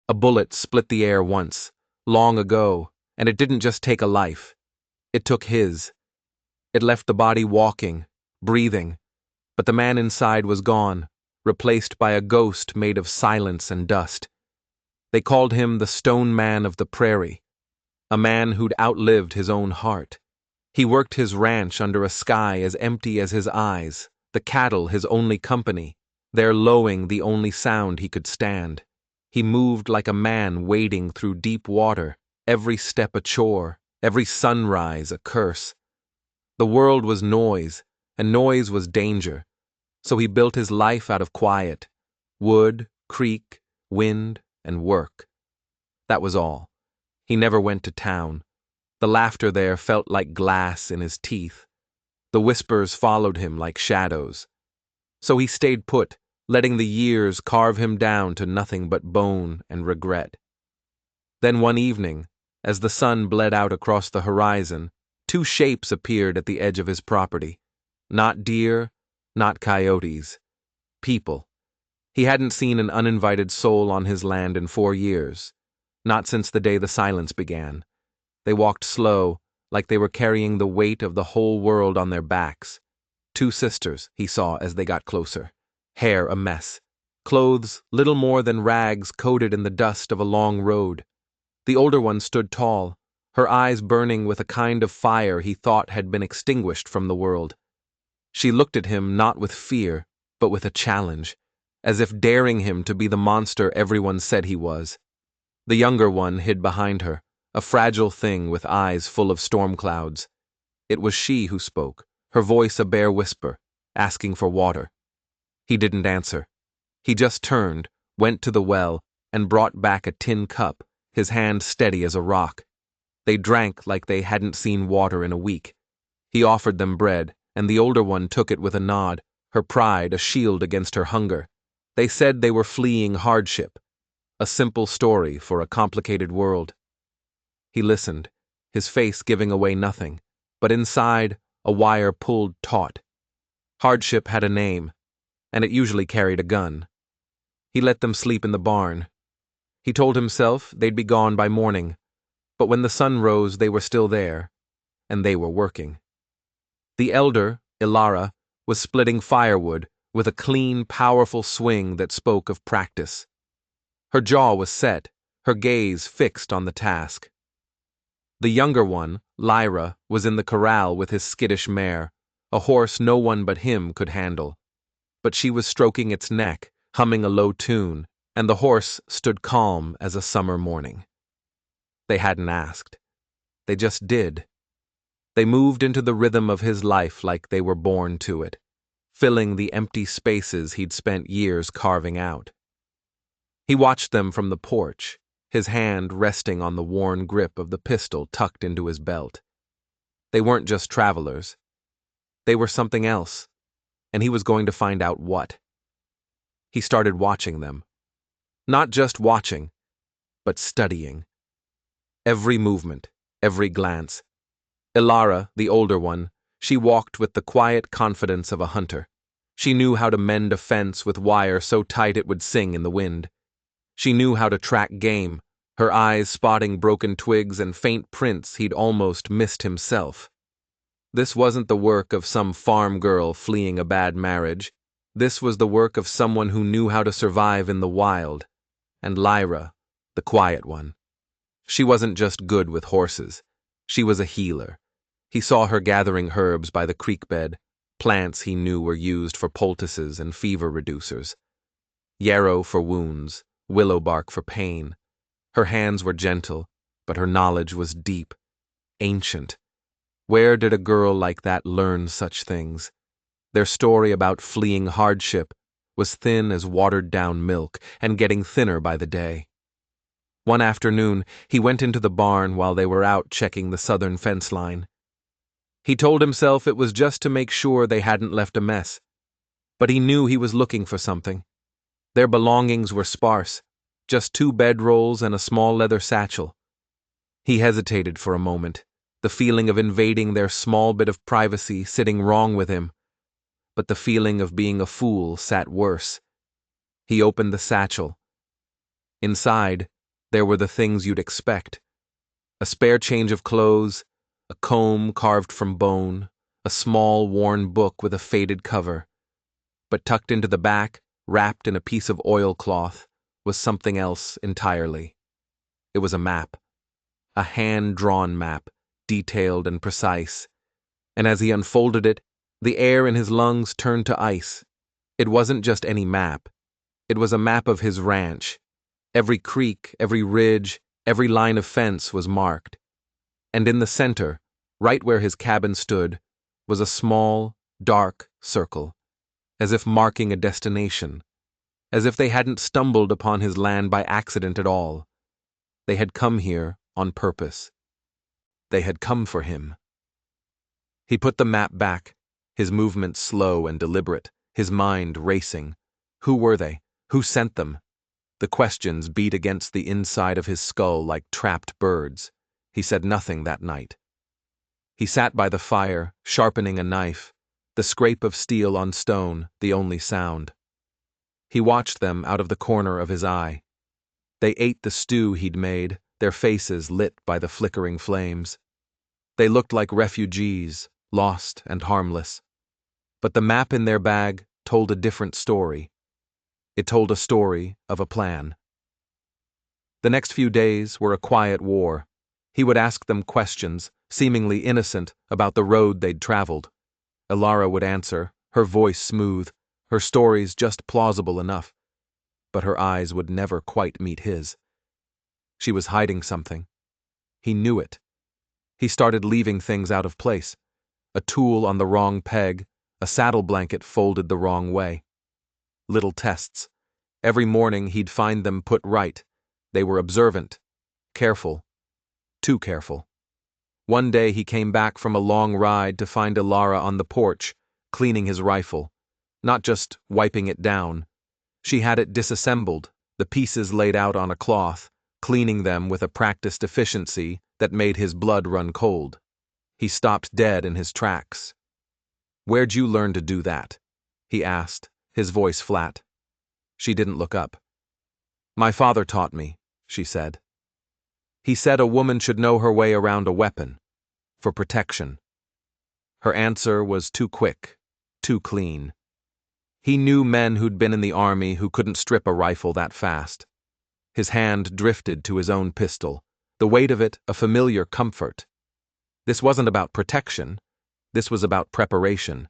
A bullet split the air once, long ago, and it didn't just take a life. It took his. It left the body walking, breathing, but the man inside was gone, replaced by a ghost made of silence and dust. They called him the Stone Man of the Prairie, a man who'd outlived his own heart. He worked his ranch under a sky as empty as his eyes, the cattle his only company, their lowing the only sound he could stand. He moved like a man wading through deep water, every step a chore, every sunrise a curse. The world was noise, and noise was danger, so he built his life out of quiet, wood, creek, wind, and work. That was all. He never went to town. The laughter there felt like glass in his teeth. The whispers followed him like shadows. So he stayed put, letting the years carve him down to nothing but bone and regret. Then one evening, as the sun bled out across the horizon, two shapes appeared at the edge of his property. Not deer, not coyotes. People. He hadn't seen an uninvited soul on his land in 4 years, not since the day the silence began. They walked slow, like they were carrying the weight of the whole world on their backs. 2 sisters, he saw as they got closer. Hair a mess. Clothes little more than rags coated in the dust of a long road. The older one stood tall, her eyes burning with a kind of fire he thought had been extinguished from the world. She looked at him not with fear, but with a challenge, as if daring him to be the monster everyone said he was. The younger one hid behind her, a fragile thing with eyes full of storm clouds. It was she who spoke, her voice a bare whisper, asking for water. He didn't answer. He just turned, went to the well, and brought back a tin cup, his hand steady as a rock. They drank like they hadn't seen water in a week. He offered them bread, and the older one took it with a nod, her pride a shield against her hunger. They said they were fleeing hardship, a simple story for a complicated world. He listened, his face giving away nothing, but inside, a wire pulled taut. Hardship had a name, and it usually carried a gun. He let them sleep in the barn. He told himself they'd be gone by morning, but when the sun rose they were still there, and they were working. The elder, Ilara, was splitting firewood with a clean, powerful swing that spoke of practice. Her jaw was set, her gaze fixed on the task. The younger one, Lyra, was in the corral with his skittish mare, a horse no one but him could handle. But she was stroking its neck, humming a low tune, and the horse stood calm as a summer morning. They hadn't asked. They just did. They moved into the rhythm of his life like they were born to it, filling the empty spaces he'd spent years carving out. He watched them from the porch, his hand resting on the worn grip of the pistol tucked into his belt. They weren't just travelers. They were something else, and he was going to find out what. He started watching them. Not just watching, but studying. Every movement, every glance. Ilara, the older one, she walked with the quiet confidence of a hunter. She knew how to mend a fence with wire so tight it would sing in the wind. She knew how to track game, her eyes spotting broken twigs and faint prints he'd almost missed himself. This wasn't the work of some farm girl fleeing a bad marriage. This was the work of someone who knew how to survive in the wild. And Lyra, the quiet one. She wasn't just good with horses. She was a healer. He saw her gathering herbs by the creek bed, plants he knew were used for poultices and fever reducers. Yarrow for wounds, willow bark for pain. Her hands were gentle, but her knowledge was deep, ancient. Where did a girl like that learn such things? Their story about fleeing hardship was thin as watered-down milk and getting thinner by the day. One afternoon, he went into the barn while they were out checking the southern fence line. He told himself it was just to make sure they hadn't left a mess, but he knew he was looking for something. Their belongings were sparse, just 2 bedrolls and a small leather satchel. He hesitated for a moment, the feeling of invading their small bit of privacy sitting wrong with him, but the feeling of being a fool sat worse. He opened the satchel. Inside, There were the things you'd expect: a spare change of clothes, a comb carved from bone, a small worn book with a faded cover. But tucked into the back, wrapped in a piece of oilcloth, was something else entirely. It was a map. A hand-drawn map, detailed and precise. And as he unfolded it, the air in his lungs turned to ice. It wasn't just any map. It was a map of his ranch. Every creek, every ridge, every line of fence was marked. And in the center, right where his cabin stood, was a small, dark circle, as if marking a destination, as if they hadn't stumbled upon his land by accident at all. They had come here on purpose. They had come for him. He put the map back, his movements slow and deliberate, his mind racing. Who were they? Who sent them? The questions beat against the inside of his skull like trapped birds. He said nothing that night. He sat by the fire, sharpening a knife, the scrape of steel on stone the only sound. He watched them out of the corner of his eye. They ate the stew he'd made, their faces lit by the flickering flames. They looked like refugees, lost and harmless. But the map in their bag told a different story. It told a story of a plan. The next few days were a quiet war. He would ask them questions, seemingly innocent, about the road they'd traveled. Elara would answer, her voice smooth, her stories just plausible enough. But her eyes would never quite meet his. She was hiding something. He knew it. He started leaving things out of place. A tool on the wrong peg, a saddle blanket folded the wrong way. Little tests. Every morning he'd find them put right. They were observant, careful, too careful. One day he came back from a long ride to find Elara on the porch, cleaning his rifle, not just wiping it down. She had it disassembled, the pieces laid out on a cloth, cleaning them with a practiced efficiency that made his blood run cold. He stopped dead in his tracks. "Where'd you learn to do that?" he asked, his voice flat. She didn't look up. "My father taught me," she said. He said a woman should know her way around a weapon, for protection. Her answer was too quick, too clean. He knew men who'd been in the army who couldn't strip a rifle that fast. His hand drifted to his own pistol, the weight of it a familiar comfort. This wasn't about protection. This was about preparation.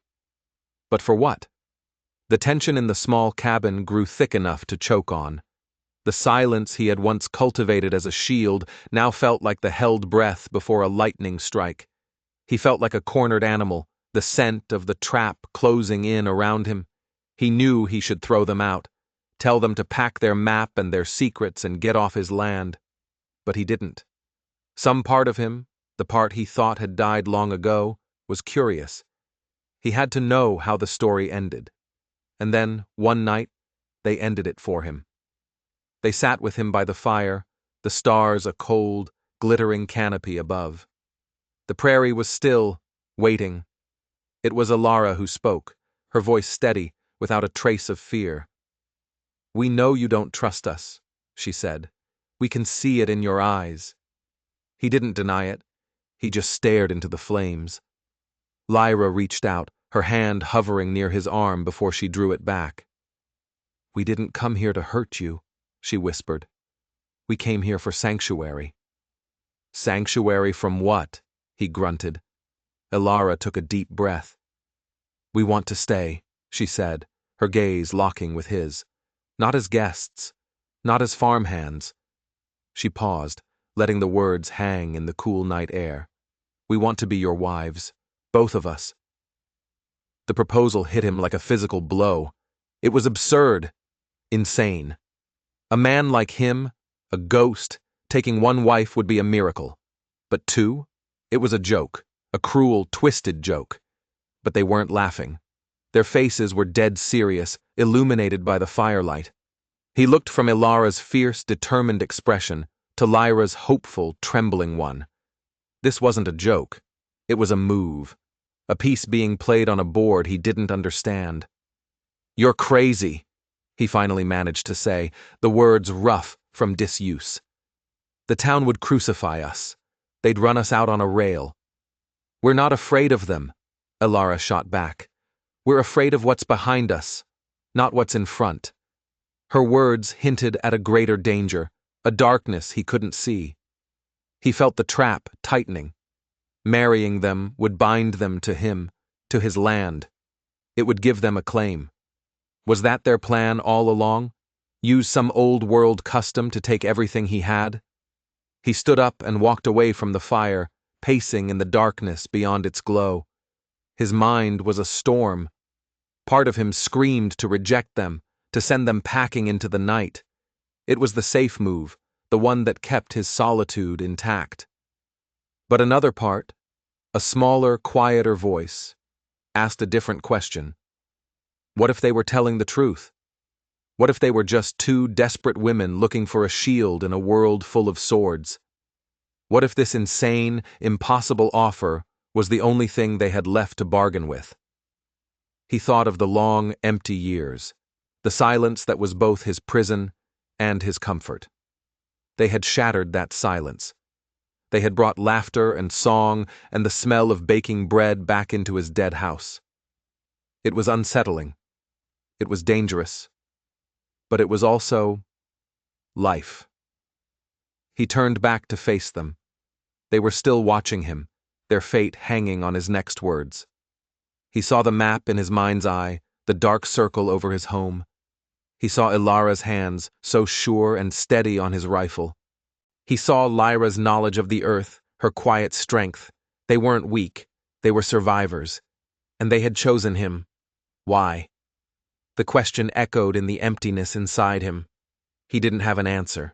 But for what? The tension in the small cabin grew thick enough to choke on. The silence he had once cultivated as a shield now felt like the held breath before a lightning strike. He felt like a cornered animal, the scent of the trap closing in around him. He knew he should throw them out, tell them to pack their map and their secrets and get off his land. But he didn't. Some part of him, the part he thought had died long ago, was curious. He had to know how the story ended. And then, one night, they ended it for him. They sat with him by the fire, the stars a cold, glittering canopy above. The prairie was still, waiting. It was Elara who spoke, her voice steady, without a trace of fear. "We know you don't trust us," she said. "We can see it in your eyes." He didn't deny it. He just stared into the flames. Lyra reached out, her hand hovering near his arm before she drew it back. "We didn't come here to hurt you," she whispered. "We came here for sanctuary." "Sanctuary from what?" he grunted. Elara took a deep breath. "We want to stay," she said, her gaze locking with his. "Not as guests, not as farmhands." She paused, letting the words hang in the cool night air. "We want to be your wives, both of us." The proposal hit him like a physical blow. It was absurd, insane. A man like him, a ghost, taking one wife would be a miracle. But two? It was a joke, a cruel, twisted joke. But they weren't laughing. Their faces were dead serious, illuminated by the firelight. He looked from Elara's fierce, determined expression to Lyra's hopeful, trembling one. This wasn't a joke. It was a move. A piece being played on a board he didn't understand. "You're crazy," he finally managed to say, the words rough from disuse. The town would crucify us. They'd run us out on a rail. We're not afraid of them, Elara shot back. We're afraid of what's behind us, not what's in front. Her words hinted at a greater danger, a darkness he couldn't see. He felt the trap tightening. Marrying them would bind them to him, to his land. It would give them a claim. Was that their plan all along? Use some old world custom to take everything he had? He stood up and walked away from the fire, pacing in the darkness beyond its glow. His mind was a storm. Part of him screamed to reject them, to send them packing into the night. It was the safe move, the one that kept his solitude intact. But another part, a smaller, quieter voice, asked a different question. What if they were telling the truth? What if they were just two desperate women looking for a shield in a world full of swords? What if this insane, impossible offer was the only thing they had left to bargain with? He thought of the long, empty years, the silence that was both his prison and his comfort. They had shattered that silence. They had brought laughter and song and the smell of baking bread back into his dead house. It was unsettling. It was dangerous. But it was also life. He turned back to face them. They were still watching him, their fate hanging on his next words. He saw the map in his mind's eye, the dark circle over his home. He saw Elara's hands, so sure and steady on his rifle. He saw Lyra's knowledge of the earth, her quiet strength. They weren't weak, they were survivors. And they had chosen him. Why? The question echoed in the emptiness inside him. He didn't have an answer.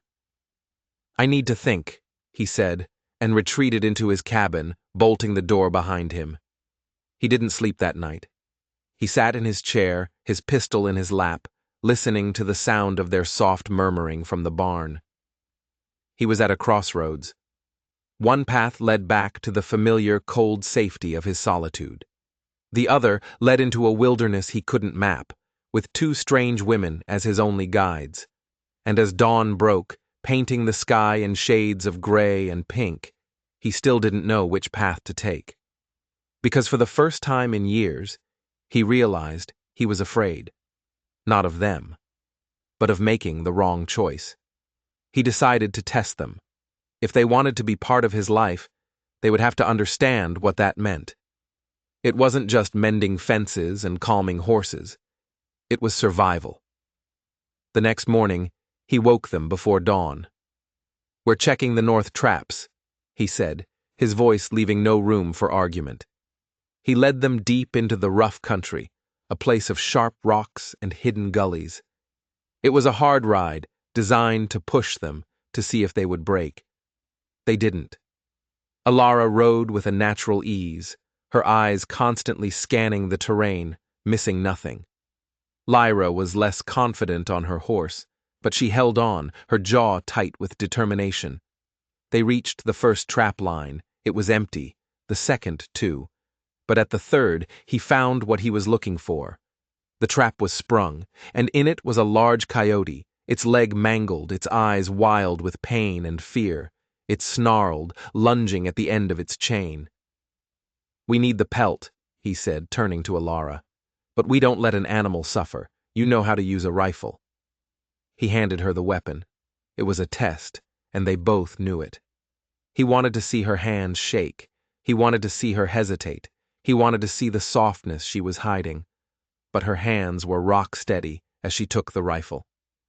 I need to think, he said, and retreated into his cabin, bolting the door behind him. He didn't sleep that night. He sat in his chair, his pistol in his lap, listening to the sound of their soft murmuring from the barn. He was at a crossroads. One path led back to the familiar, cold safety of his solitude. The other led into a wilderness he couldn't map, with two strange women as his only guides. And as dawn broke, painting the sky in shades of gray and pink, he still didn't know which path to take. Because for the first time in years, he realized he was afraid. Not of them, but of making the wrong choice. He decided to test them. If they wanted to be part of his life, they would have to understand what that meant. It wasn't just mending fences and calming horses. It was survival. The next morning, he woke them before dawn. We're checking the north traps, he said, his voice leaving no room for argument. He led them deep into the rough country, a place of sharp rocks and hidden gullies. It was a hard ride, designed to push them, to see if they would break. They didn't. Elara rode with a natural ease, her eyes constantly scanning the terrain, missing nothing. Lyra was less confident on her horse, but she held on, her jaw tight with determination. They reached the first trap line. It was empty, the second too. But at the third, he found what he was looking for. The trap was sprung, and in it was a large coyote, its leg mangled, its eyes wild with pain and fear. It snarled, lunging at the end of its chain. We need the pelt, he said, turning to Elara. But we don't let an animal suffer. You know how to use a rifle. He handed her the weapon. It was a test, and they both knew it. He wanted to see her hands shake. He wanted to see her hesitate. He wanted to see the softness she was hiding. But her hands were rock steady as she took the rifle.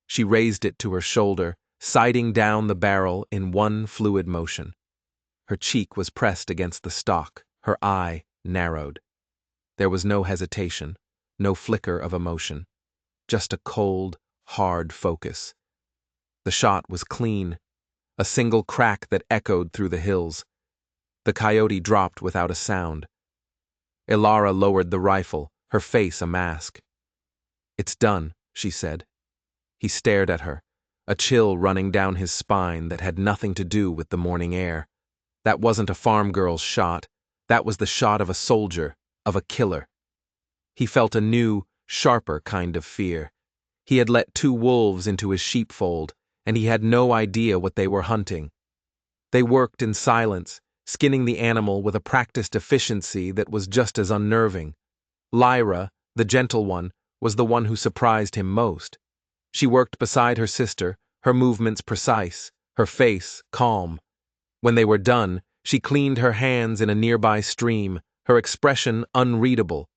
She raised it to her shoulder, sighting down the barrel in one fluid motion. Her cheek was pressed against the stock, her eye narrowed. There was no hesitation, no flicker of emotion, just a cold, hard focus. The shot was clean, a single crack that echoed through the hills. The coyote dropped without a sound. Elara lowered the rifle, her face a mask. It's done, she said. He stared at her, a chill running down his spine that had nothing to do with the morning air. That wasn't a farm girl's shot. That was the shot of a soldier, of a killer. He felt a new, sharper kind of fear. He had let two wolves into his sheepfold, and he had no idea what they were hunting. They worked in silence, skinning the animal with a practiced efficiency that was just as unnerving. Lyra, the gentle one, was the one who surprised him most. She worked beside her sister, her movements precise, her face calm. When they were done, she cleaned her hands in a nearby stream, her expression unreadable.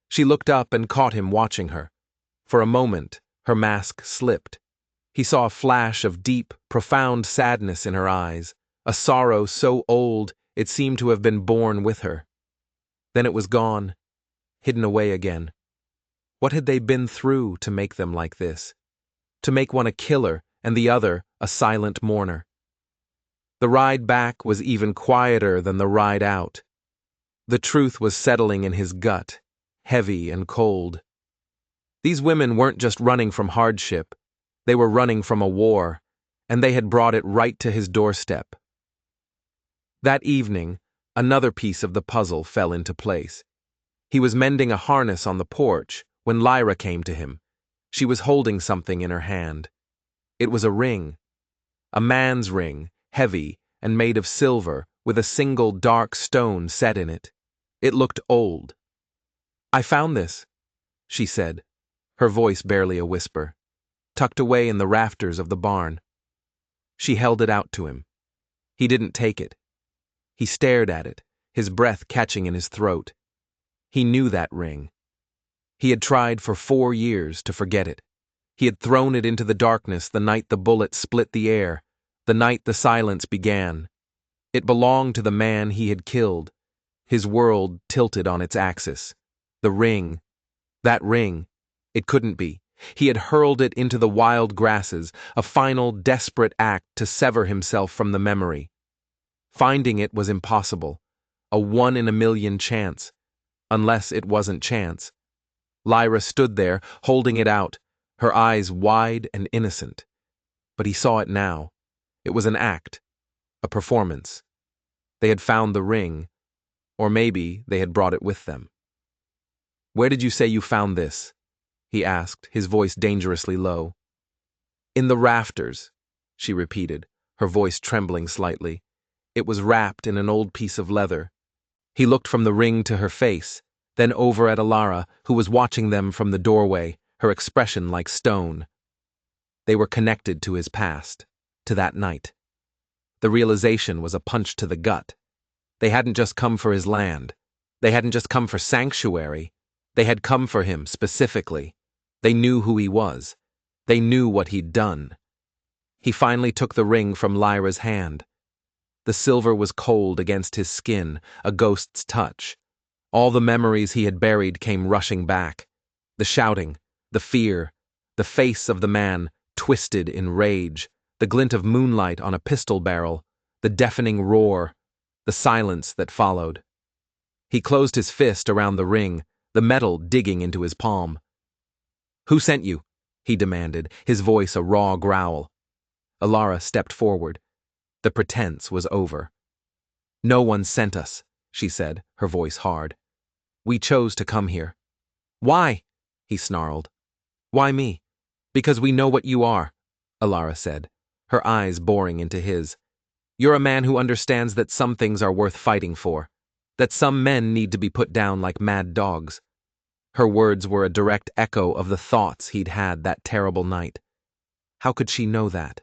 She looked up and caught him watching her. For a moment, her mask slipped. He saw a flash of deep, profound sadness in her eyes, a sorrow so old it seemed to have been born with her. Then it was gone, hidden away again. What had they been through to make them like this? To make one a killer and the other a silent mourner. The ride back was even quieter than the ride out. The truth was settling in his gut, heavy and cold. These women weren't just running from hardship. They were running from a war, and they had brought it right to his doorstep. That evening, another piece of the puzzle fell into place. He was mending a harness on the porch when Lyra came to him. She was holding something in her hand. It was a ring. A man's ring, heavy and made of silver, with a single dark stone set in it. It looked old. "I found this," she said, her voice barely a whisper, tucked away in the rafters of the barn. She held it out to him. He didn't take it. He stared at it, his breath catching in his throat. He knew that ring. He had tried for 4 years to forget it. He had thrown it into the darkness the night the bullet split the air, the night the silence began. It belonged to the man he had killed. His world tilted on its axis. The ring. That ring. It couldn't be. He had hurled it into the wild grasses, a final desperate act to sever himself from the memory. Finding it was impossible, a 1 in a million chance, unless it wasn't chance. Lyra stood there, holding it out, her eyes wide and innocent. But he saw it now. It was an act, a performance. They had found the ring, or maybe they had brought it with them. "Where did you say you found this?" he asked, his voice dangerously low. "In the rafters," she repeated, her voice trembling slightly. It was wrapped in an old piece of leather. He looked from the ring to her face, then over at Alara, who was watching them from the doorway, her expression like stone. They were connected to his past, to that night. The realization was a punch to the gut. They hadn't just come for his land. They hadn't just come for sanctuary. They had come for him specifically. They knew who he was. They knew what he'd done. He finally took the ring from Lyra's hand. The silver was cold against his skin, a ghost's touch. All the memories he had buried came rushing back. The shouting, the fear, the face of the man, twisted in rage, the glint of moonlight on a pistol barrel, the deafening roar, the silence that followed. He closed his fist around the ring, the metal digging into his palm. "Who sent you?" he demanded, his voice a raw growl. Alara stepped forward. The pretense was over. "No one sent us," she said, her voice hard. "We chose to come here." "Why?" he snarled. "Why me?" "Because we know what you are," Alara said, her eyes boring into his. "You're a man who understands that some things are worth fighting for, that some men need to be put down like mad dogs." Her words were a direct echo of the thoughts he'd had that terrible night. How could she know that?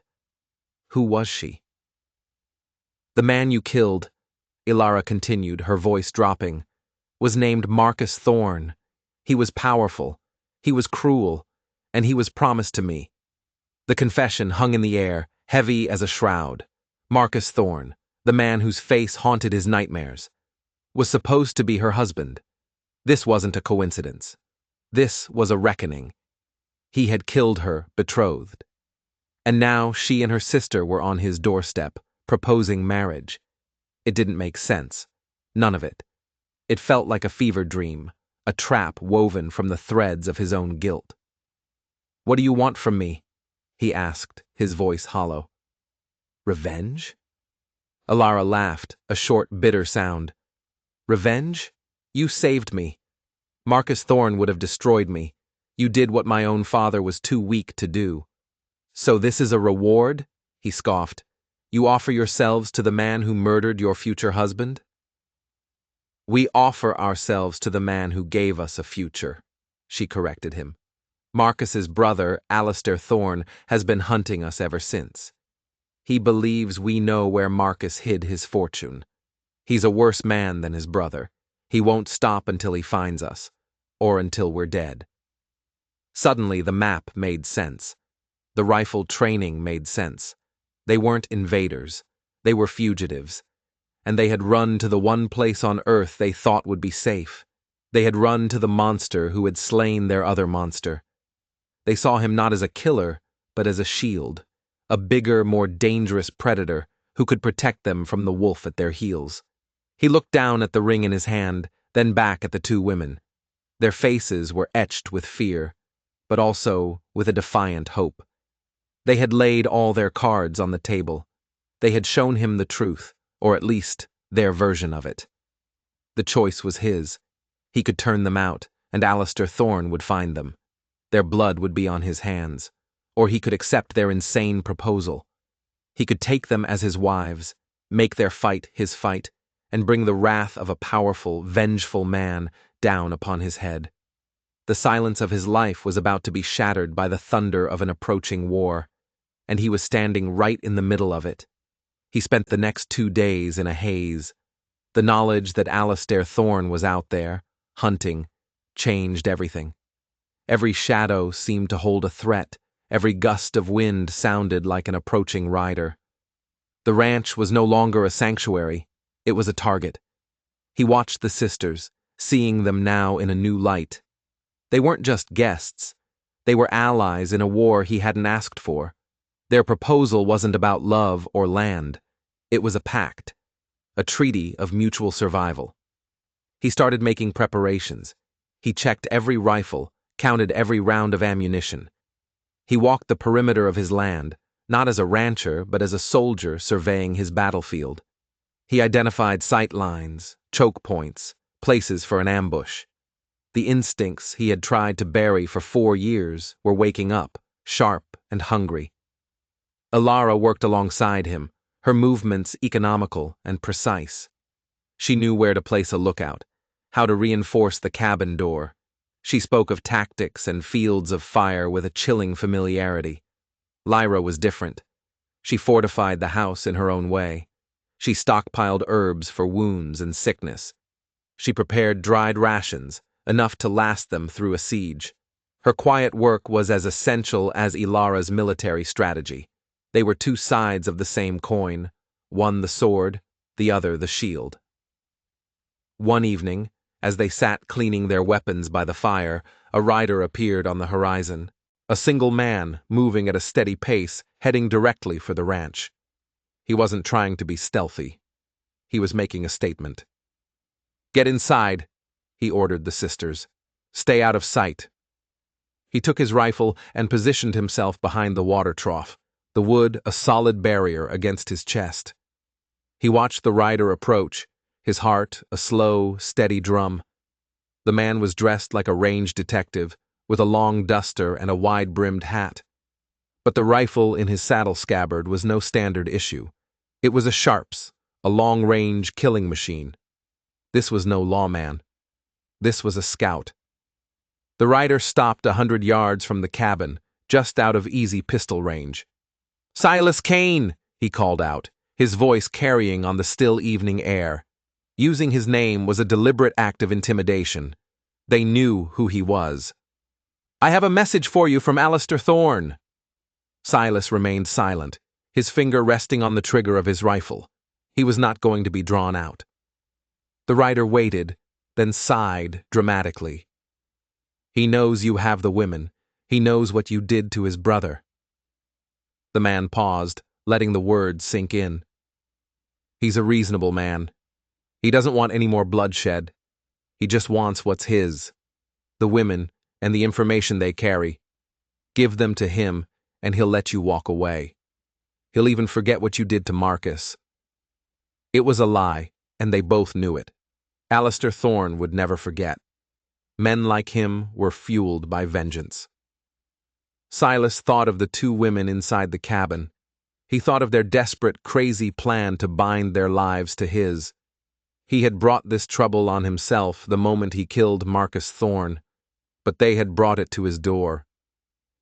Who was she? "The man you killed," Ilara continued, her voice dropping, "was named Marcus Thorne. He was powerful, he was cruel, and he was promised to me." The confession hung in the air, heavy as a shroud. Marcus Thorne, the man whose face haunted his nightmares, was supposed to be her husband. This wasn't a coincidence. This was a reckoning. He had killed her betrothed. And now she and her sister were on his doorstep, proposing marriage. It didn't make sense. None of it. It felt like a fever dream, a trap woven from the threads of his own guilt. "What do you want from me?" he asked, his voice hollow. "Revenge?" Alara laughed, a short, bitter sound. "Revenge? You saved me. Marcus Thorne would have destroyed me. You did what my own father was too weak to do. So this is a reward?" he scoffed. You offer yourselves to the man who murdered your future husband? We offer ourselves to the man who gave us a future, she corrected him. Marcus's brother, Alistair Thorne, has been hunting us ever since. He believes we know where Marcus hid his fortune. He's a worse man than his brother. He won't stop until he finds us, or until we're dead. Suddenly, the map made sense. The rifle training made sense. They weren't invaders. They were fugitives. And they had run to the one place on Earth they thought would be safe. They had run to the monster who had slain their other monster. They saw him not as a killer, but as a shield, a bigger, more dangerous predator who could protect them from the wolf at their heels. He looked down at the ring in his hand, then back at the two women. Their faces were etched with fear, but also with a defiant hope. They had laid all their cards on the table. They had shown him the truth, or at least their version of it. The choice was his. He could turn them out, and Alistair Thorne would find them. Their blood would be on his hands, or he could accept their insane proposal. He could take them as his wives, make their fight his fight, and bring the wrath of a powerful, vengeful man down upon his head. The silence of his life was about to be shattered by the thunder of an approaching war, and he was standing right in the middle of it. He spent the next 2 days in a haze. The knowledge that Alistair Thorne was out there, hunting, changed everything. Every shadow seemed to hold a threat. Every gust of wind sounded like an approaching rider. The ranch was no longer a sanctuary. It was a target. He watched the sisters, seeing them now in a new light. They weren't just guests. They were allies in a war he hadn't asked for. Their proposal wasn't about love or land. It was a pact, a treaty of mutual survival. He started making preparations. He checked every rifle, counted every round of ammunition. He walked the perimeter of his land, not as a rancher, but as a soldier surveying his battlefield. He identified sight lines, choke points, places for an ambush. The instincts he had tried to bury for 4 years were waking up, sharp and hungry. Ilara worked alongside him, her movements economical and precise. She knew where to place a lookout, how to reinforce the cabin door. She spoke of tactics and fields of fire with a chilling familiarity. Lyra was different. She fortified the house in her own way. She stockpiled herbs for wounds and sickness. She prepared dried rations, enough to last them through a siege. Her quiet work was as essential as Ilara's military strategy. They were 2 sides of the same coin, one the sword, the other the shield. One evening, as they sat cleaning their weapons by the fire, a rider appeared on the horizon. A single man, moving at a steady pace, heading directly for the ranch. He wasn't trying to be stealthy. He was making a statement. "Get inside," he ordered the sisters. "Stay out of sight." He took his rifle and positioned himself behind the water trough, the wood a solid barrier against his chest. He watched the rider approach, his heart a slow, steady drum. The man was dressed like a range detective, with a long duster and a wide-brimmed hat. But the rifle in his saddle scabbard was no standard issue. It was a Sharps, a long-range killing machine. This was no lawman. This was a scout. The rider stopped 100 yards from the cabin, just out of easy pistol range. "Silas Kane!" he called out, his voice carrying on the still evening air. Using his name was a deliberate act of intimidation. They knew who he was. "I have a message for you from Alistair Thorne." Silas remained silent, his finger resting on the trigger of his rifle. He was not going to be drawn out. The rider waited, then sighed dramatically. "He knows you have the women. He knows what you did to his brother." The man paused, letting the words sink in. "He's a reasonable man. He doesn't want any more bloodshed. He just wants what's his. The women, and the information they carry. Give them to him, and he'll let you walk away. He'll even forget what you did to Marcus." It was a lie, and they both knew it. Alistair Thorne would never forget. Men like him were fueled by vengeance. Silas thought of the 2 women inside the cabin. He thought of their desperate, crazy plan to bind their lives to his. He had brought this trouble on himself the moment he killed Marcus Thorne, but they had brought it to his door.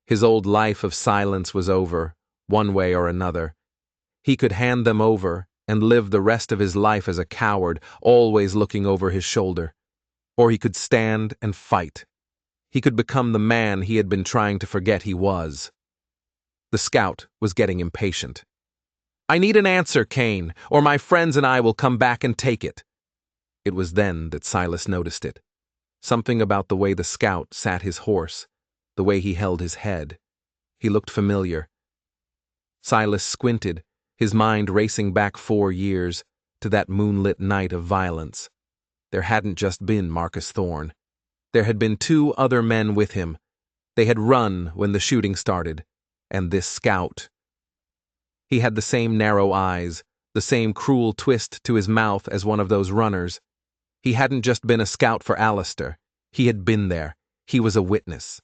His old life of silence was over, one way or another. He could hand them over and live the rest of his life as a coward, always looking over his shoulder. Or he could stand and fight. He could become the man he had been trying to forget he was. The scout was getting impatient. "I need an answer, Kane, or my friends and I will come back and take it." It was then that Silas noticed it. Something about the way the scout sat his horse, the way he held his head. He looked familiar. Silas squinted, his mind racing back 4 years, to that moonlit night of violence. There hadn't just been Marcus Thorne. There had been 2 other men with him. They had run when the shooting started, and this scout. He had the same narrow eyes, the same cruel twist to his mouth as one of those runners. He hadn't just been a scout for Alistair. He had been there. He was a witness.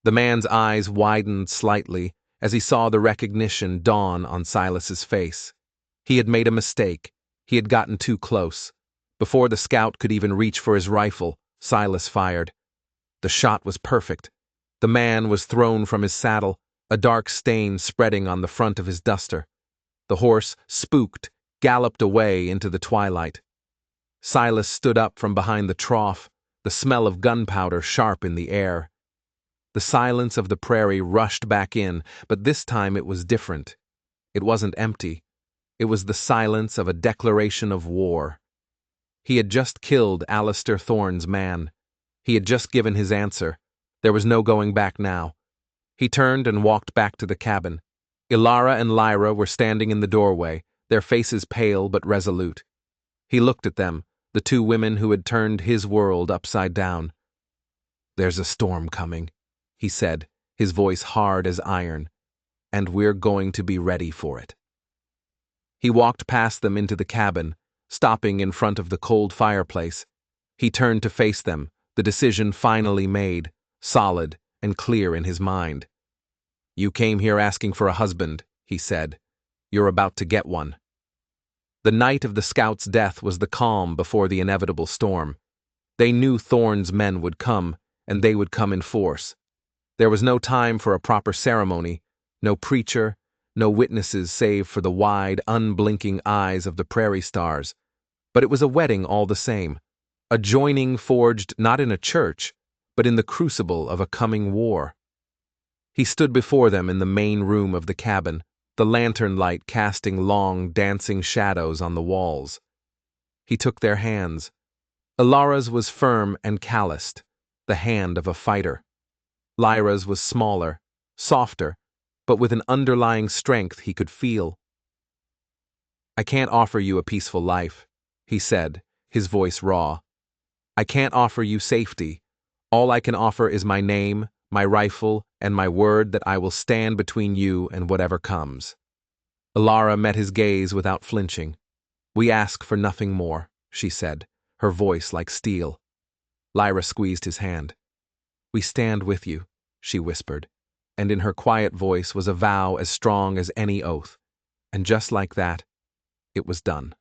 The man's eyes widened slightly as he saw the recognition dawn on Silas's face. He had made a mistake. He had gotten too close. Before the scout could even reach for his rifle, Silas fired. The shot was perfect. The man was thrown from his saddle, a dark stain spreading on the front of his duster. The horse, spooked, galloped away into the twilight. Silas stood up from behind the trough, the smell of gunpowder sharp in the air. The silence of the prairie rushed back in, but this time it was different. It wasn't empty. It was the silence of a declaration of war. He had just killed Alistair Thorne's man. He had just given his answer. There was no going back now. He turned and walked back to the cabin. Ilara and Lyra were standing in the doorway, their faces pale but resolute. He looked at them, the 2 women who had turned his world upside down. "There's a storm coming," he said, his voice hard as iron, "and we're going to be ready for it." He walked past them into the cabin, stopping in front of the cold fireplace. He turned to face them, the decision finally made, solid and clear in his mind. "You came here asking for a husband," he said. "You're about to get one." The night of the scout's death was the calm before the inevitable storm. They knew Thorne's men would come, and they would come in force. There was no time for a proper ceremony, no preacher, no witnesses save for the wide, unblinking eyes of the prairie stars. But it was a wedding all the same, a joining forged not in a church, but in the crucible of a coming war. He stood before them in the main room of the cabin, the lantern light casting long, dancing shadows on the walls. He took their hands. Ilara's was firm and calloused, the hand of a fighter. Lyra's was smaller, softer, but with an underlying strength he could feel. "I can't offer you a peaceful life," he said, his voice raw. "I can't offer you safety. All I can offer is my name, my rifle, and my word that I will stand between you and whatever comes." Ilara met his gaze without flinching. "We ask for nothing more," she said, her voice like steel. Lyra squeezed his hand. "We stand with you," she whispered, and in her quiet voice was a vow as strong as any oath. And just like that, it was done.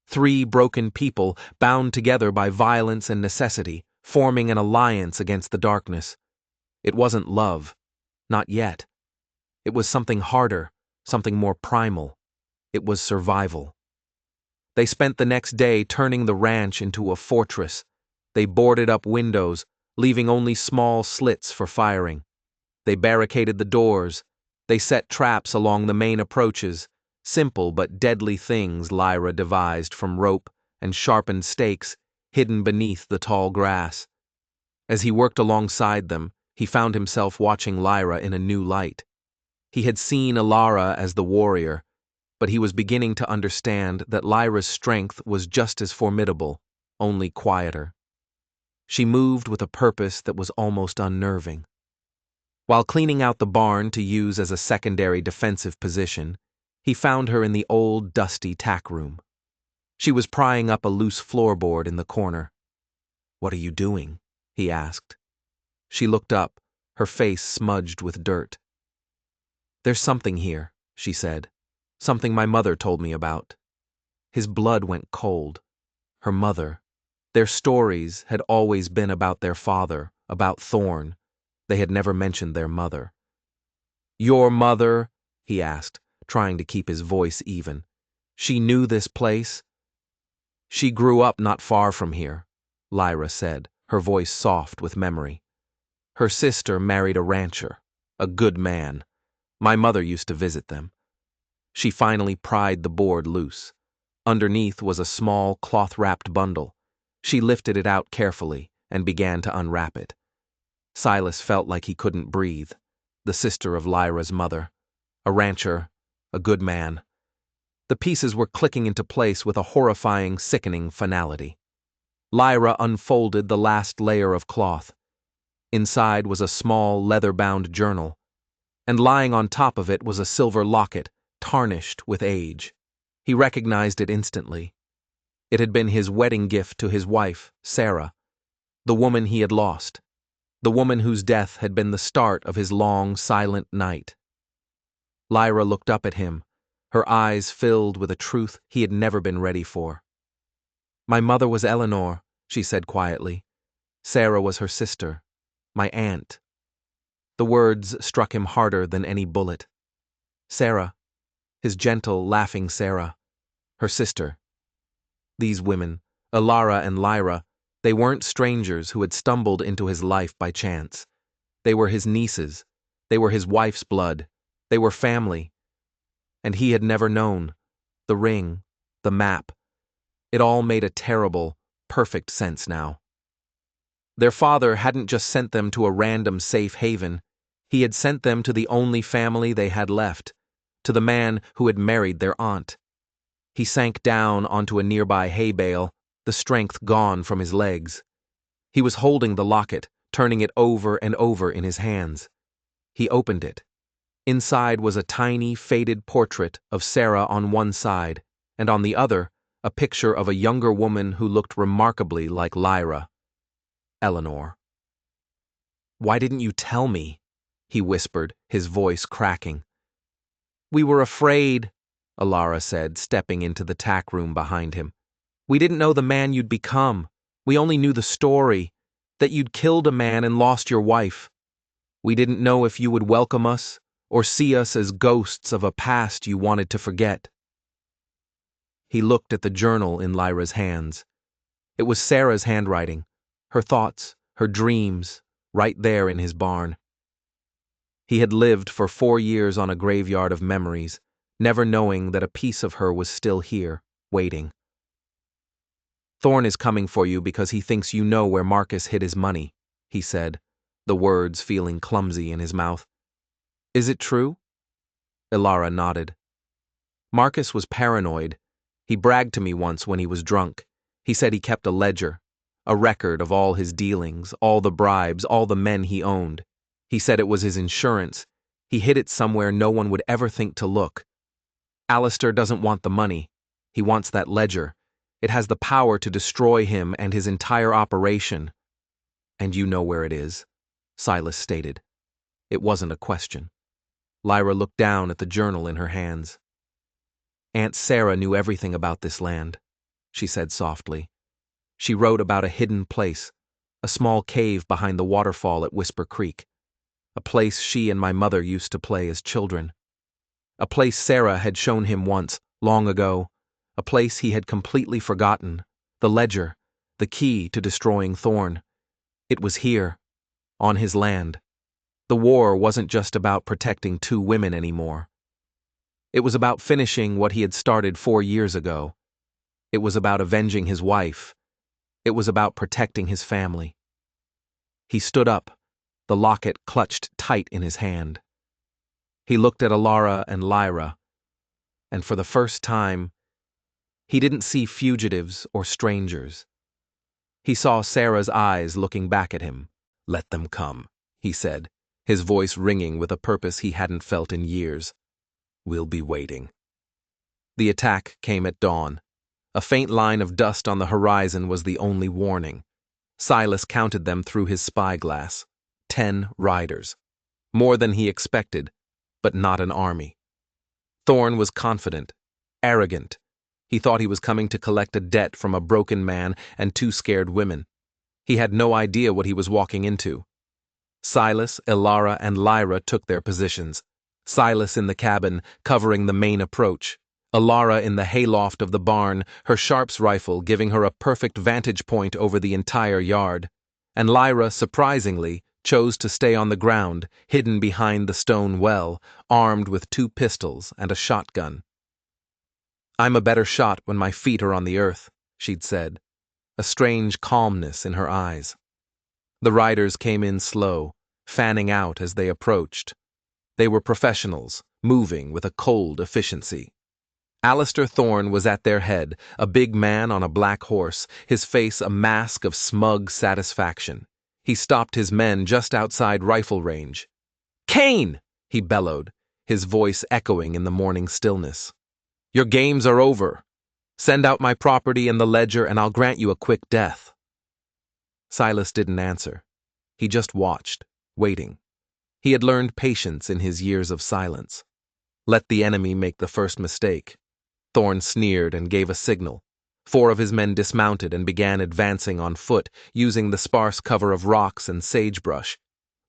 3 broken people, bound together by violence and necessity, forming an alliance against the darkness. It wasn't love. Not yet. It was something harder, something more primal. It was survival. They spent the next day turning the ranch into a fortress. They boarded up windows, leaving only small slits for firing. They barricaded the doors. They set traps along the main approaches, simple but deadly things Lyra devised from rope and sharpened stakes hidden beneath the tall grass. As he worked alongside them, he found himself watching Lyra in a new light. He had seen Ilara as the warrior, but he was beginning to understand that Lyra's strength was just as formidable, only quieter. She moved with a purpose that was almost unnerving. While cleaning out the barn to use as a secondary defensive position, he found her in the old, dusty tack room. She was prying up a loose floorboard in the corner. "What are you doing?" he asked. She looked up, her face smudged with dirt. "There's something here," she said. Something my mother told me about. His blood went cold. Her mother. Their stories had always been about their father, about Thorn. They had never mentioned their mother. Your mother? He asked, trying to keep his voice even. She knew this place? She grew up not far from here, Lyra said, her voice soft with memory. Her sister married a rancher, a good man. My mother used to visit them. She finally pried the board loose. Underneath was a small, cloth-wrapped bundle. She lifted it out carefully and began to unwrap it. Silas felt like he couldn't breathe. The sister of Lyra's mother. A rancher, a good man. The pieces were clicking into place with a horrifying, sickening finality. Lyra unfolded the last layer of cloth. Inside was a small, leather-bound journal, and lying on top of it was a silver locket, tarnished with age. He recognized it instantly. It had been his wedding gift to his wife, Sarah, the woman he had lost, the woman whose death had been the start of his long, silent night. Lyra looked up at him, her eyes filled with a truth he had never been ready for. My mother was Eleanor, she said quietly. Sarah was her sister, my aunt. The words struck him harder than any bullet. Sarah, his gentle, laughing Sarah, her sister. These women, Alara and Lyra, they weren't strangers who had stumbled into his life by chance. They were his nieces. They were his wife's blood. They were family. And he had never known. The ring, the map. It all made a terrible, perfect sense now. Their father hadn't just sent them to a random safe haven. He had sent them to the only family they had left, to the man who had married their aunt. He sank down onto a nearby hay bale, the strength gone from his legs. He was holding the locket, turning it over and over in his hands. He opened it. Inside was a tiny, faded portrait of Sarah on one side, and on the other, a picture of a younger woman who looked remarkably like Lyra. Eleanor. Why didn't you tell me? He whispered, his voice cracking. We were afraid, Alara said, stepping into the tack room behind him. We didn't know the man you'd become. We only knew the story, that you'd killed a man and lost your wife. We didn't know if you would welcome us or see us as ghosts of a past you wanted to forget. He looked at the journal in Lyra's hands. It was Sarah's handwriting, her thoughts, her dreams, right there in his barn. He had lived for 4 years on a graveyard of memories, never knowing that a piece of her was still here, waiting. Thorn is coming for you because he thinks you know where Marcus hid his money, he said, the words feeling clumsy in his mouth. Is it true? Ilara nodded. Marcus was paranoid. He bragged to me once when he was drunk. He said he kept a ledger, a record of all his dealings, all the bribes, all the men he owned. He said it was his insurance. He hid it somewhere no one would ever think to look. Alistair doesn't want the money. He wants that ledger. It has the power to destroy him and his entire operation. And you know where it is, Silas stated. It wasn't a question. Lyra looked down at the journal in her hands. Aunt Sarah knew everything about this land, she said softly. She wrote about a hidden place, a small cave behind the waterfall at Whisper Creek, a place she and my mother used to play as children. A place Sarah had shown him once, long ago, a place he had completely forgotten, the ledger, the key to destroying Thorn. It was here, on his land. The war wasn't just about protecting 2 women anymore. It was about finishing what he had started 4 years ago. It was about avenging his wife. It was about protecting his family. He stood up, the locket clutched tight in his hand. He looked at Alara and Lyra, and for the first time, he didn't see fugitives or strangers. He saw Sarah's eyes looking back at him. Let them come, he said, his voice ringing with a purpose he hadn't felt in years. We'll be waiting. The attack came at dawn. A faint line of dust on the horizon was the only warning. Silas counted them through his spyglass. 10 riders. More than he expected, but not an army. Thorn was confident, arrogant. He thought he was coming to collect a debt from a broken man and two scared women. He had no idea what he was walking into. Silas, Ilara, and Lyra took their positions. Silas in the cabin, covering the main approach. Ilara in the hayloft of the barn, her sharps rifle giving her a perfect vantage point over the entire yard. And Lyra, surprisingly, chose to stay on the ground, hidden behind the stone well, armed with 2 pistols and a shotgun. "I'm a better shot when my feet are on the earth," she'd said, a strange calmness in her eyes. The riders came in slow, fanning out as they approached. They were professionals, moving with a cold efficiency. Alistair Thorne was at their head, a big man on a black horse, his face a mask of smug satisfaction. He stopped his men just outside rifle range. "Kane!" he bellowed, his voice echoing in the morning stillness. "Your games are over. Send out my property and the ledger and I'll grant you a quick death." Silas didn't answer. He just watched, waiting. He had learned patience in his years of silence. Let the enemy make the first mistake. Thorne sneered and gave a signal. 4 of his men dismounted and began advancing on foot, using the sparse cover of rocks and sagebrush.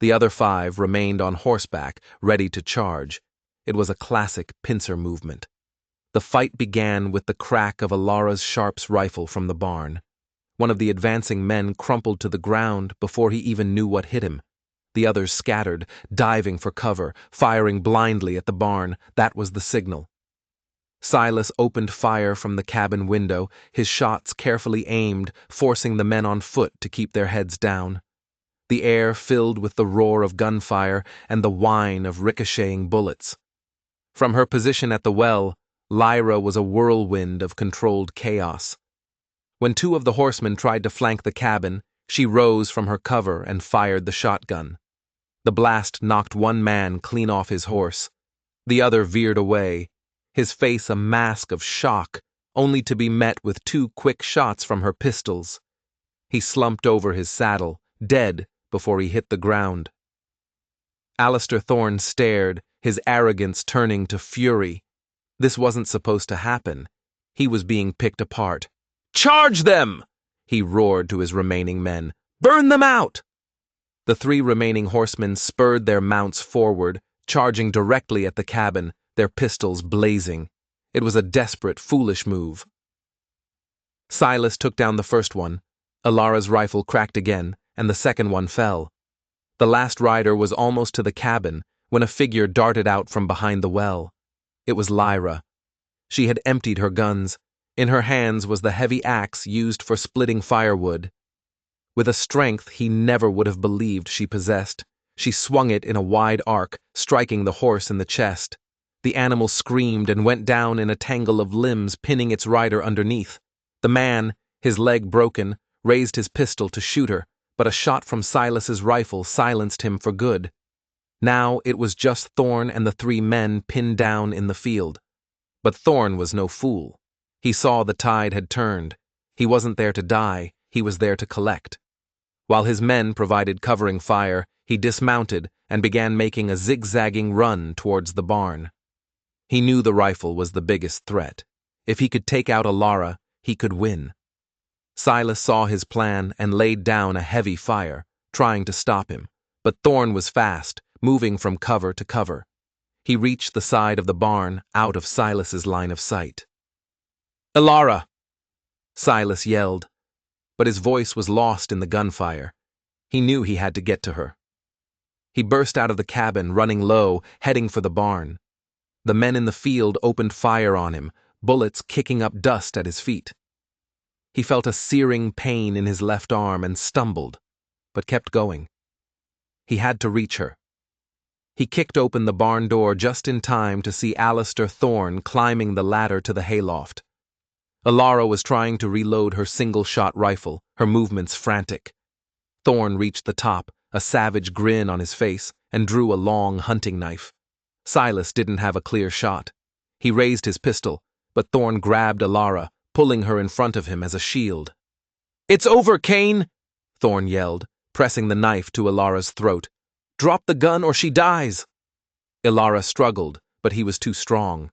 The other 5 remained on horseback, ready to charge. It was a classic pincer movement. The fight began with the crack of Ilara's sharps rifle from the barn. One of the advancing men crumpled to the ground before he even knew what hit him. The others scattered, diving for cover, firing blindly at the barn. That was the signal. Silas opened fire from the cabin window, his shots carefully aimed, forcing the men on foot to keep their heads down. The air filled with the roar of gunfire and the whine of ricocheting bullets. From her position at the well, Lyra was a whirlwind of controlled chaos. When 2 of the horsemen tried to flank the cabin, she rose from her cover and fired the shotgun. The blast knocked one man clean off his horse. The other veered away, his face a mask of shock, only to be met with 2 quick shots from her pistols. He slumped over his saddle, dead before he hit the ground. Alistair Thorne stared, his arrogance turning to fury. This wasn't supposed to happen. He was being picked apart. "Charge them!" he roared to his remaining men. "Burn them out!" The 3 remaining horsemen spurred their mounts forward, charging directly at the cabin, their pistols blazing. It was a desperate, foolish move. Silas took down the first one. Ilara's rifle cracked again, and the second one fell. The last rider was almost to the cabin when a figure darted out from behind the well. It was Lyra. She had emptied her guns. In her hands was the heavy axe used for splitting firewood. With a strength he never would have believed she possessed, she swung it in a wide arc, striking the horse in the chest. The animal screamed and went down in a tangle of limbs, pinning its rider underneath. The man, his leg broken, raised his pistol to shoot her, but a shot from Silas's rifle silenced him for good. Now it was just Thorne and the 3 men pinned down in the field. But Thorne was no fool. He saw the tide had turned. He wasn't there to die, he was there to collect. While his men provided covering fire, he dismounted and began making a zigzagging run towards the barn. He knew the rifle was the biggest threat. If he could take out Ilara, he could win. Silas saw his plan and laid down a heavy fire, trying to stop him, but Thorne was fast, moving from cover to cover. He reached the side of the barn, out of Silas's line of sight. "Ilara!" Silas yelled, but his voice was lost in the gunfire. He knew he had to get to her. He burst out of the cabin, running low, heading for the barn. The men in the field opened fire on him, bullets kicking up dust at his feet. He felt a searing pain in his left arm and stumbled, but kept going. He had to reach her. He kicked open the barn door just in time to see Alistair Thorne climbing the ladder to the hayloft. Ilara was trying to reload her single-shot rifle, her movements frantic. Thorne reached the top, a savage grin on his face, and drew a long hunting knife. Silas didn't have a clear shot. He raised his pistol, but Thorne grabbed Ilara, pulling her in front of him as a shield. "It's over, Kane!" Thorne yelled, pressing the knife to Ilara's throat. "Drop the gun or she dies!" Ilara struggled, but he was too strong.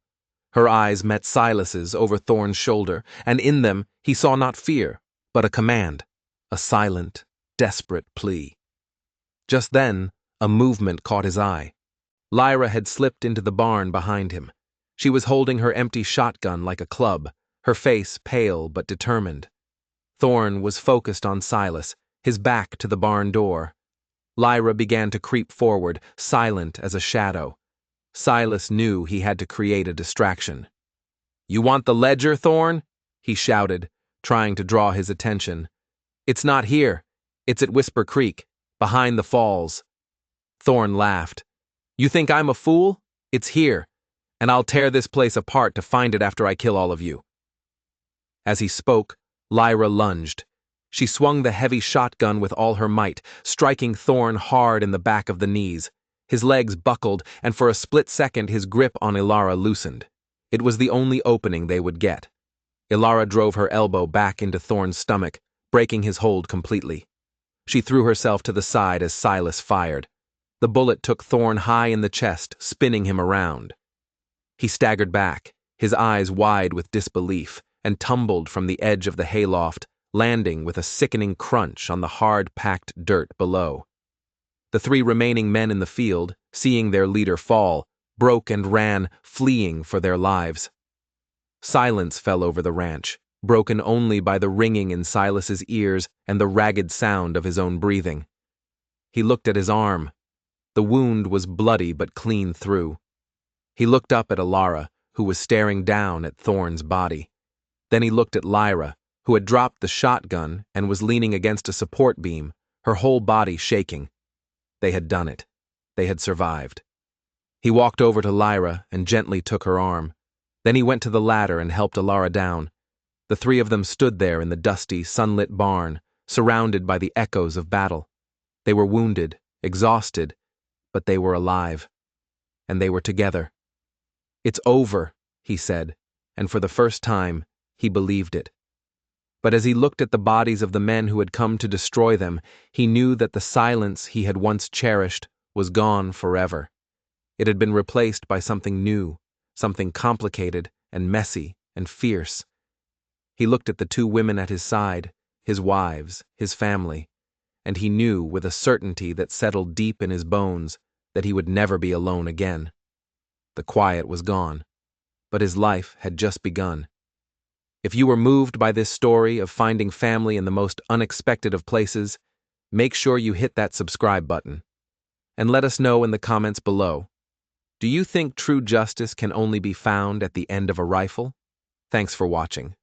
Her eyes met Silas's over Thorn's shoulder, and in them he saw not fear, but a command, a silent, desperate plea. Just then, a movement caught his eye. Lyra had slipped into the barn behind him. She was holding her empty shotgun like a club, her face pale but determined. Thorn was focused on Silas, his back to the barn door. Lyra began to creep forward, silent as a shadow. Silas knew he had to create a distraction. "You want the ledger, Thorn?" he shouted, trying to draw his attention. "It's not here. It's at Whisper Creek, behind the falls." Thorn laughed. "You think I'm a fool? It's here, and I'll tear this place apart to find it after I kill all of you." As he spoke, Lyra lunged. She swung the heavy shotgun with all her might, striking Thorn hard in the back of the knees. His legs buckled, and for a split second his grip on Ilara loosened. It was the only opening they would get. Ilara drove her elbow back into Thorn's stomach, breaking his hold completely. She threw herself to the side as Silas fired. The bullet took Thorn high in the chest, spinning him around. He staggered back, his eyes wide with disbelief, and tumbled from the edge of the hayloft, landing with a sickening crunch on the hard-packed dirt below. The three remaining men in the field, seeing their leader fall, broke and ran, fleeing for their lives. Silence fell over the ranch, broken only by the ringing in Silas's ears and the ragged sound of his own breathing. He looked at his arm. The wound was bloody but clean through. He looked up at Ilara, who was staring down at Thorn's body. Then he looked at Lyra, who had dropped the shotgun and was leaning against a support beam, her whole body shaking. They had done it. They had survived. He walked over to Lyra and gently took her arm. Then he went to the ladder and helped Ilara down. The three of them stood there in the dusty, sunlit barn, surrounded by the echoes of battle. They were wounded, exhausted, but they were alive. And they were together. "It's over," he said, and for the first time, he believed it. But as he looked at the bodies of the men who had come to destroy them, he knew that the silence he had once cherished was gone forever. It had been replaced by something new, something complicated and messy and fierce. He looked at the two women at his side, his wives, his family, and he knew with a certainty that settled deep in his bones that he would never be alone again. The quiet was gone, but his life had just begun. If you were moved by this story of finding family in the most unexpected of places, make sure you hit that subscribe button. And let us know in the comments below. Do you think true justice can only be found at the end of a rifle? Thanks for watching.